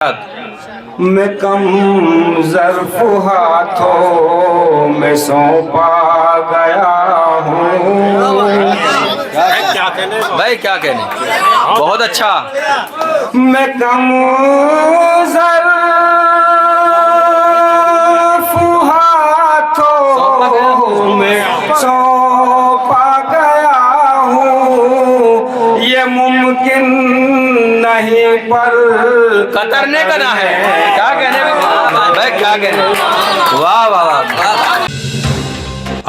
मैं कम ज़र्फ़ हाथों में सौंपा गया हूँ। भाई क्या कहने, बहुत अच्छा। मैं कम ज़र्फ़ हाथों में सौंपा गया हूँ। ये मुमकिन नहीं पर कतरने का ना है। क्या कहने भाई, क्या कहने। वाह वाह वाह।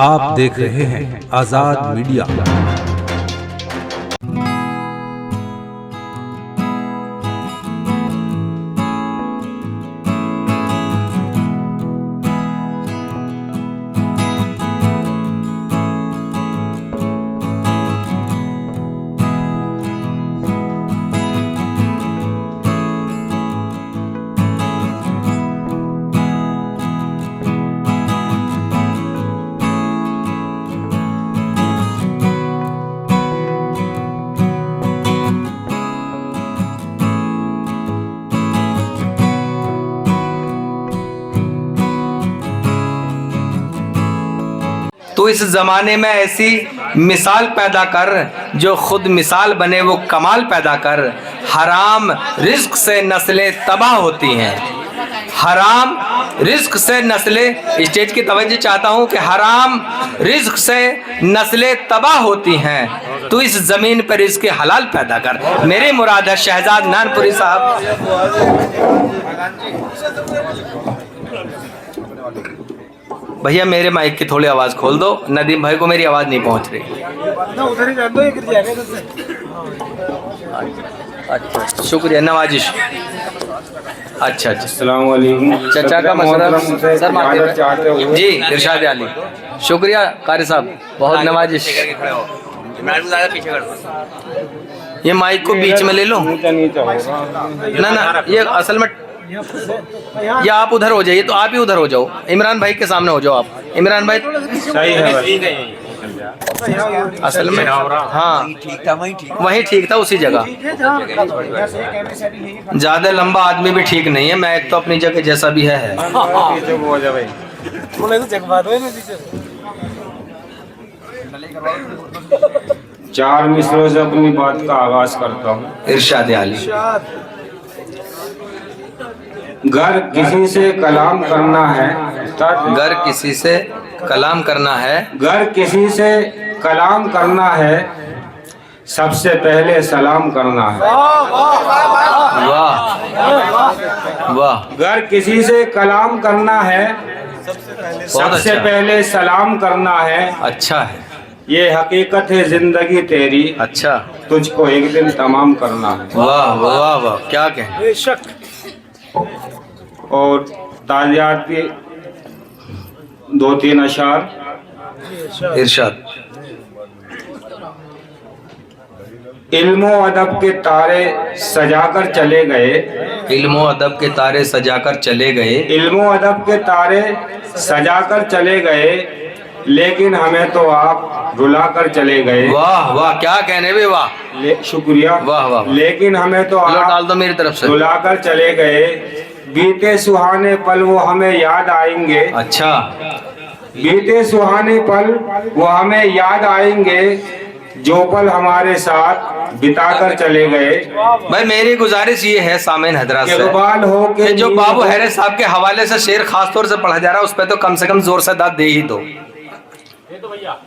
आप देख रहे हैं आजाद मीडिया। तो इस ज़माने में ऐसी मिसाल पैदा कर जो खुद मिसाल बने, वो कमाल पैदा कर। हराम रिज्क से नस्लें तबाह होती हैं। हराम रिज्क से नस्लें, स्टेज की तवज्जो चाहता हूँ कि हराम रिज्क से नस्लें तबाह होती हैं। तो इस ज़मीन पर रिज्क हलाल पैदा कर। मेरी मुराद है शहजाद नानपुरी साहब। भैया मेरे माइक की थोड़ी आवाज़ खोल दो, नदीम भाई को मेरी आवाज़ नहीं पहुंच रही। अच्छा शुक्रिया, नवाजिश। अच्छा अच्छा, अस्सलाम वालेकुम। चचा का मसला सर मारते चाहते हो जी, इरशाद अली। शुक्रिया कारी साहब, बहुत नवाजिश। ये माइक को बीच में ले लो ना ना, ये असल में या आप उधर हो जाइए, तो आप ही उधर हो जाओ, इमरान भाई के सामने हो जाओ आप। इमरान भाई सही है भाई। असल में हाँ वही ठीक था, उसी जगह। ज्यादा लंबा आदमी भी ठीक नहीं है, मैं एक तो अपनी जगह जैसा भी है। चार मिसरों से अपनी बात का आगाज करता हूँ। इरशाद अली। घर किसी से कलाम करना है, घर किसी से कलाम करना है, घर किसी से कलाम करना है, सबसे पहले सलाम करना है। वाह वाह। घर किसी से कलाम करना है, सबसे अच्छा। पहले सलाम करना है। अच्छा है, ये हकीकत है जिंदगी तेरी, अच्छा। तुझको एक दिन तमाम करना है। वाह वाह वाह, क्या कहें। और तालियात के दो तीन अशार। इरशाद। इल्मो अदब के तारे सजाकर चले गए, इल्मो अदब के तारे सजाकर चले गए, इल्मो अदब के तारे सजाकर चले गए, लेकिन हमें तो आप रुलाकर चले गए। वाह वाह, क्या कहने भी, वाह शुक्रिया। वाह वाह। लेकिन हमें तो लो डाल आप दो मेरी तरफ से। रुलाकर चले गए। बीते सुहाने पल वो हमें याद आएंगे। अच्छा, बीते सुहाने पल वो हमें याद आएंगे, जो पल हमारे साथ बिताकर चले गए। भाई मेरी गुजारिश ये है सामीन हजरात से इकबाल हो कि जो बाबू हैरे साहब के हवाले से शेर खास तौर से पढ़ा जा रहा है, उस पर तो कम से कम जोर से दाद दे ही दो।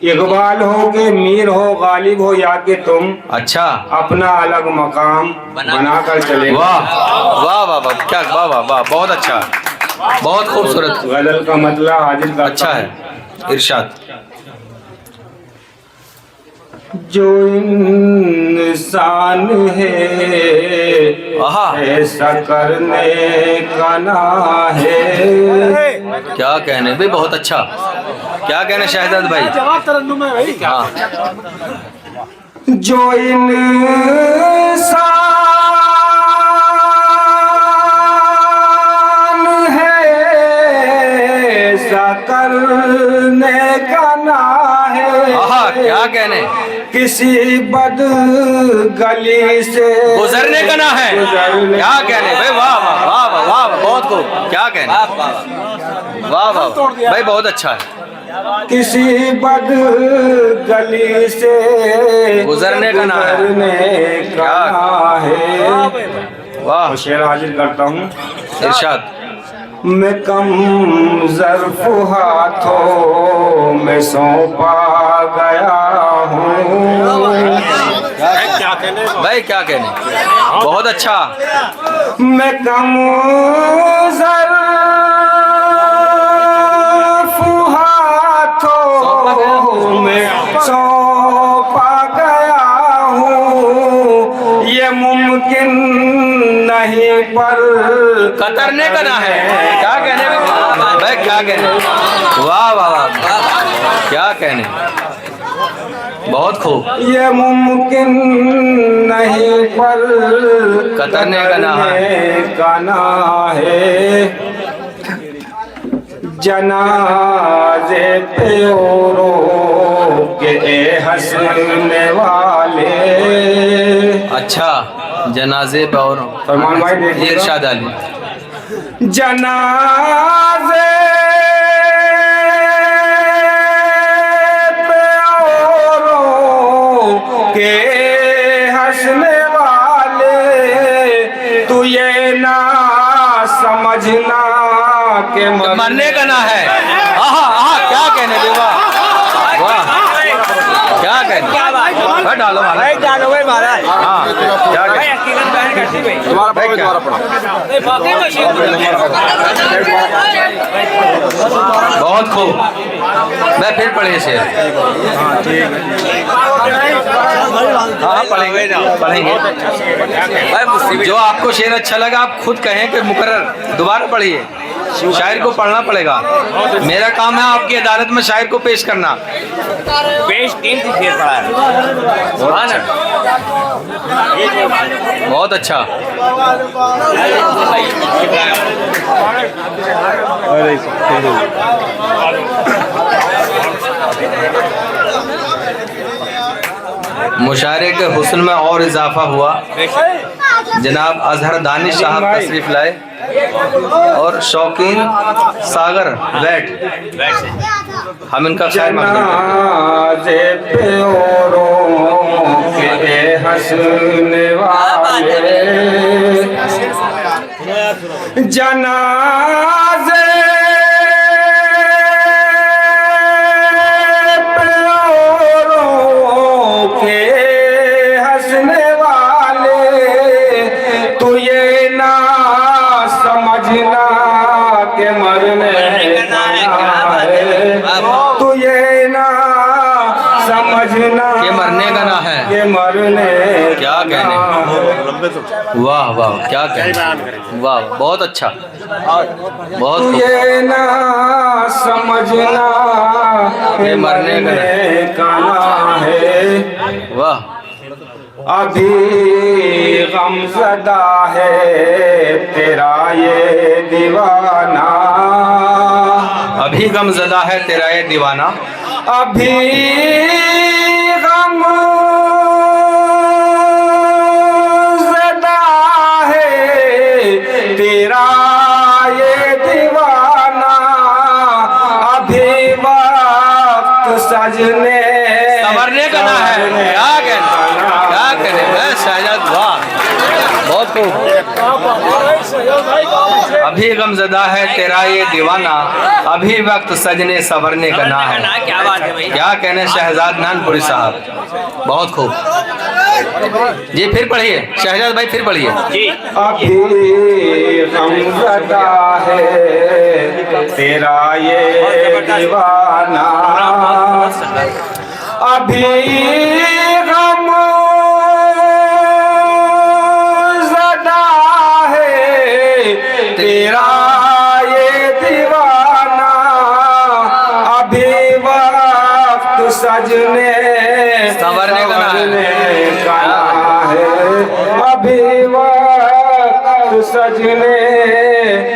इकबाल हो के मीर हो, गालिब हो या कि तुम अच्छा, अपना अलग मकाम बनाकर चले। वाह वाह वाह वाह, क्या वाह वाह वाह, बहुत अच्छा, बहुत खूबसूरत। गजल का मतलब हाजिर करता अच्छा है। इरशाद। जो इंसान है ऐसा करने का ना है। क्या कहने भाई, बहुत अच्छा। क्या कहने शहजाद भाई। हाँ, जो इंसान है ऐसा करने का ना है। क्या कहने। किसी बद गली से गुजरने का ना है। क्या कहने भाई, वाह वाह वाह वाह वाह, बहुत खूब, क्या कहने, वाह वाह भाई, बहुत अच्छा है। किसी बद गली से गुजरने का ना है। का ना है। वाह, शेर हाजिर करता हूँ। इरशाद। मैं कम ज़र्फ हाथों में सौंपा गया हूँ। भाई क्या कहने, बहुत अच्छा। मैं कम ज़र्फ हाथों में सौंपा गया हूँ। ये मुमकिन नहीं पर कतरने का ना है। क्या कहने भाई, क्या कहने, वाह वाह वाह, क्या कहने, बहुत खूब। ये मुमकिन नहीं पर कतरने का ना है। जनाजे पे औरों के हंसने वाले। अच्छा, जनाजे पे और फरमान भाई देखिए, इरशाद अली। जनाजे पे औरों के हंसने वाले, तू ये ना समझना के मरने का ना है। आहा आहा, क्या कहने दे, वाह वाह, क्या कहने, भाई डालो भाई, डालो भाई महाराज। हाँ, क्या कहने भाई, क्या बहुत खूब। मैं फिर पढ़े शेर। हाँ पढ़ेंगे भाई, जो आपको शेर अच्छा लगा आप खुद कहें कि मुकर्रर दोबारा पढ़िए। शायर को पढ़ना पड़ेगा। मेरा काम है आपकी अदालत में शायर को पेश करना। पेश 3 शेर पढ़ा है। बहुत अच्छा। मुशायरे के हुस्न में और इजाफा हुआ। जनाब अजहर दानिश साहब तशरीफ लाए और शौकीन सागर बैठ, हम इनका खैर जनाजे पे औरों के हंसने वाले। जनाजे पे औरों के हंसने वाले, तो ये ना समझना के मरने का है। तो ये ना समझना के मरने का ना है। के मरने क्या कहने, वाह वाह, क्या कहने, वाह, बहुत अच्छा, बहुत तो खूब। ये ना समझना के मरने का ना है। वाह, अभी गमज़दा है तेरा ये दीवाना। अभी गमज़दा है तेरा ये दीवाना। अभी गमज़दा है तेरा ये दीवाना। अभी वक्त सजने संवरने का ना है। क्या कहने मैं शहजाद, वाह बहुत खूब। अभी गमज़दा है तेरा ये दीवाना, अभी वक्त सजने संवरने का ना है। क्या बात है भाई, क्या कहने शहजाद नानपुरी साहब, बहुत खूब। जी फिर पढ़िए शहजाद भाई, फिर पढ़िए जी। अभी गमज़दा है तेरा ये दीवाना। अभी गमज़दा है तेरा ये दीवाना। अभी वक्त सजने संवरने का ना है। अभी वक्त सजने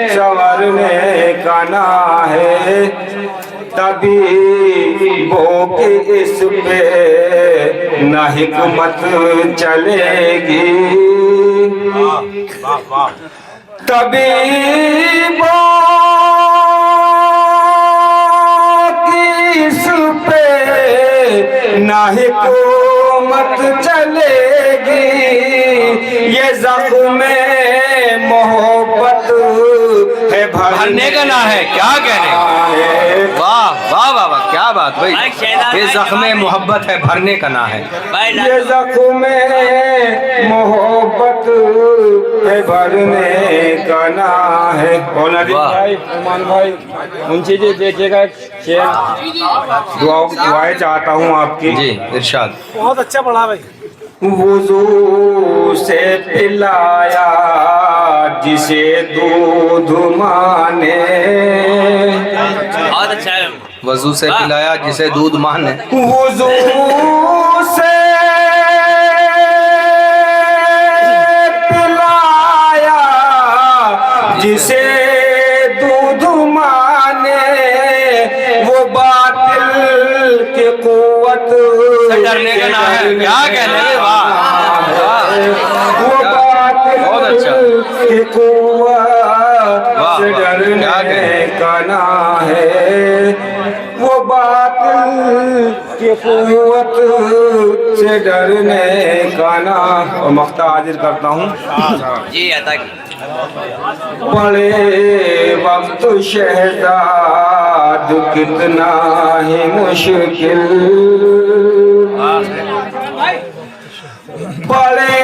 संवरने का ना है। तभी वो कि इस पे न हिकमत चलेगी, तभी वो कि इस पे न हिकमत चलेगी। ये ज़ख्म मोहब्बत है भरने का ना है, क्या कहने। वाह वाह वाह वाह, क्या बात भाई। ये जख्म मोहब्बत है, भरने का ना है। ये ज़ख्म मोहब्बत है, भरने का ना है। भाई उमान भाई मुंशी जी देखिएगा, दुआएं चाहता हूँ आपकी। जी इरशाद। बहुत अच्छा पढ़ा भाई। वुज़ू से पिलाया जिसे दूध माने, बहुत अच्छा है। वजू से पिलाया जिसे दूध माने। वुज़ू से पिलाया जिसे दूध माने, वो बातिल की कुव्वत डरने का ना है, क्या कहने। वाह वो बातिल बहुत अच्छा। की कुव्वत वाह, से क्या डरने कहने। का ना है, वो बातिल की कुव्वत से डरने का ना। और मख्ता हाजिर करता हूँ। जी अता की। बड़े वक्त शहजाद कितना ही मुश्किल, बड़े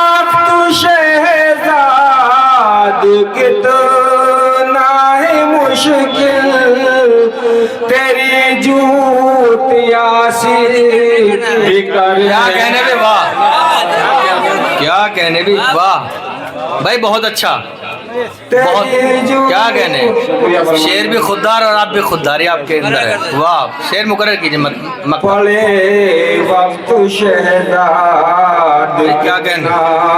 वक्त शहजाद कितना ही मुश्किल, तेरी जूतियाँ सी क्या कहने भी। वाह क्या कहने भी। वाह भाई बहुत अच्छा, बहुत क्या कहने। शेर भी खुददार और आप भी खुददारी आपके अंदर है। वाह शेर मुकर्रर कीजिए मत। बड़े वक्त शहजाद क्या कहना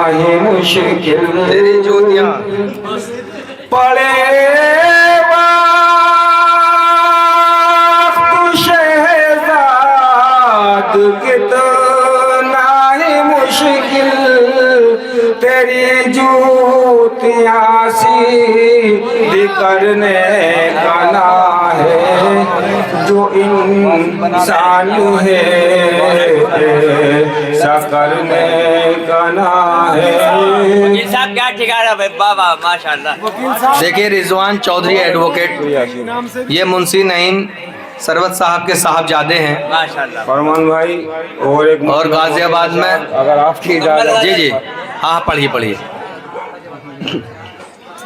ही मुश्किल, तेरी ज्योतियाँ। बड़े वक्त शहजाद कितना ही मुश्किल, तेरी जूतियाँ सी करने का ना है, जो इंसान है सा करने का ना है। वकील साहब क्या ठिकाना भाई, वाह वाह माशाल्लाह। देखिए रिजवान चौधरी एडवोकेट, ये मुंशी नईम सरवत साहब के साहबजादे हैं माशाल्लाह। फरमान भाई और एक और गाजियाबाद में। अगर आपकी इजाजत। जी जी हाँ पढ़िए पढ़िए।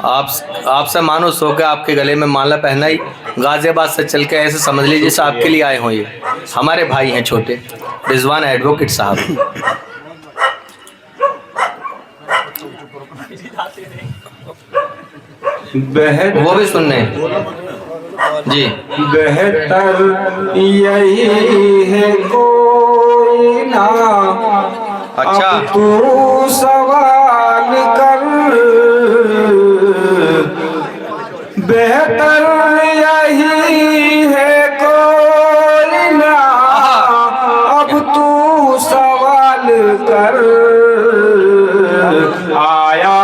आपसे मानुस होकर आपके गले में माला पहनाई, गाजियाबाद से चल के ऐसे समझ लीजिए जैसे आपके लिए आए हों। ये हमारे भाई हैं छोटे, रिजवान एडवोकेट साहब। वो भी सुनने जी। बेहतर यही है कोई ना, अच्छा। अब तू सवाल कर, बेहतर यही है कोई ना, अब तू सवाल कर। आया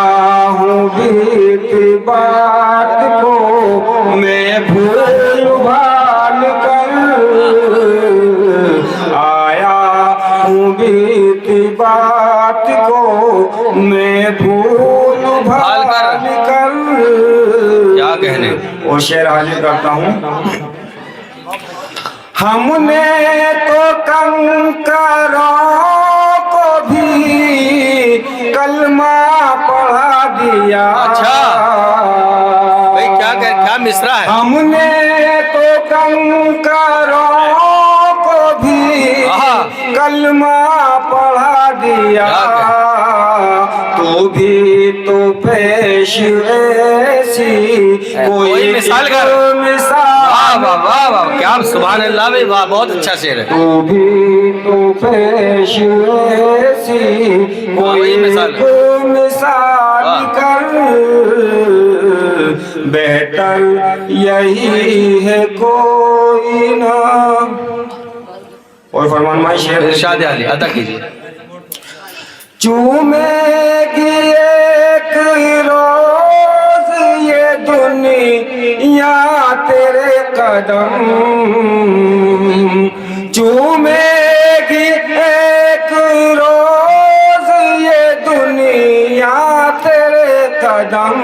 हूँ बीती बात को मैं भूल भाल कर, आया हूँ बीती बात को मैं भूल भाल कर। क्या कहने। और शेर हाजिर करता हूँ। हमने तो कंकरों को भी कलमा पढ़ा दिया। अच्छा भाई क्या मिसरा है। हमने तो कंकरों को भी कलमा पढ़ा दिया, तो भी तो पेश ऐसी कोई मिसाल कर। वाह वाह वाह वाह, क्या सुभान अल्लाह भाई, वाह बहुत अच्छा शेर है। तो भी तो पेश ऐसी कोई मिसाल कर, बेहतर यही है कोई ना। और फरमान भाई शेर इरशाद आली अदा कीजिए। चूमेगी एक रोज ये दुनिया तेरे कदम, चूमेगी एक रोज ये दुनिया तेरे कदम।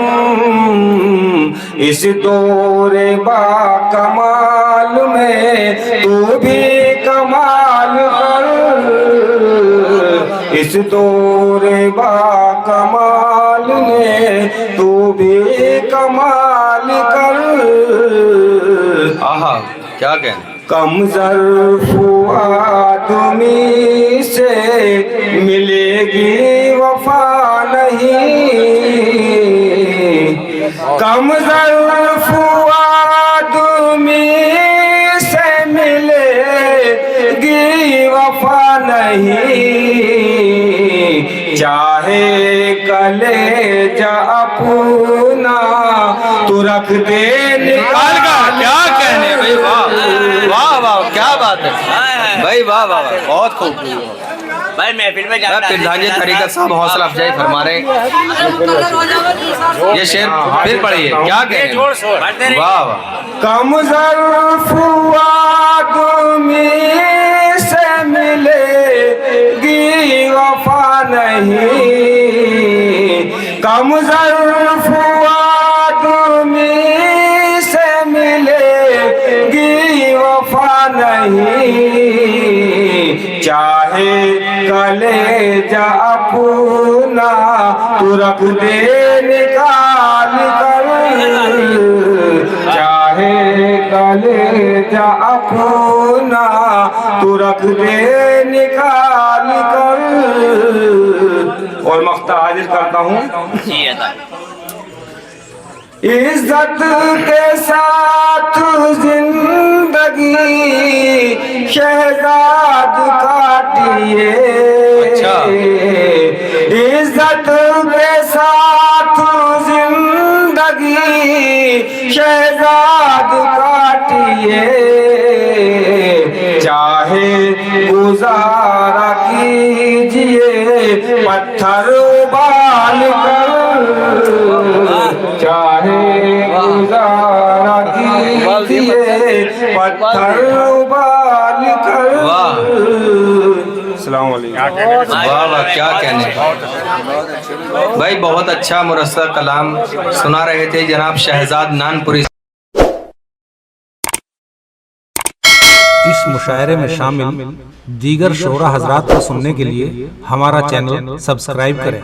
इस दौरे बा कमाल में तू भी कमाल कर, इस दौरे बा कमाल में तू भी कमाल कर। आहा क्या कहने। कम ज़र्फ़ आदमी से मिलेगी वफा नहीं, कम ज़र्फ़ आदमी से मिलेगी वफा नहीं। चाहे कलेजा अपना तू रख दे निकाल कर। क्या कहने भाई, वाह वाह वाह क्या बात है भाई, वाह वाह वाह, बहुत खूब। भाई महफिल में मैं पिरधांजे तरीक़त साहब हौसला अफजाई फरमा रहे। ये शेर फिर पढ़िए, क्या कहने। वाह वाह। कम ज़र्फ़ आदमी से मिलेगी वफा नहीं, कम ज़र्फ़ आदमी से मिलेगी वफा नहीं। चाहे कलेजा अपना तू रख दे निकाल कर, चाहे कलेजा अपना तू रख दे निकाल कर। और मख्ता हाजिर करता हूँ। इज्जत के साथ जिंदगी शहजाद काटिए, अच्छा। इज्जत के साथ जिंदगी शहजाद काटिए। चाहे गुजारा कीजिए पत्थर उबाल कर, चाहे गुजारा कीजिए पत्थर उबाल कर। वाह। अस्सलाम वालेकुम। वाह वाह क्या कहने भाई, बहुत अच्छा मुरस्सा कलाम सुना रहे थे जनाब शहजाद नानपुरी। इस मुशायरे में शामिल दीगर शोरा हजरात को सुनने के लिए हमारा चैनल सब्सक्राइब करें।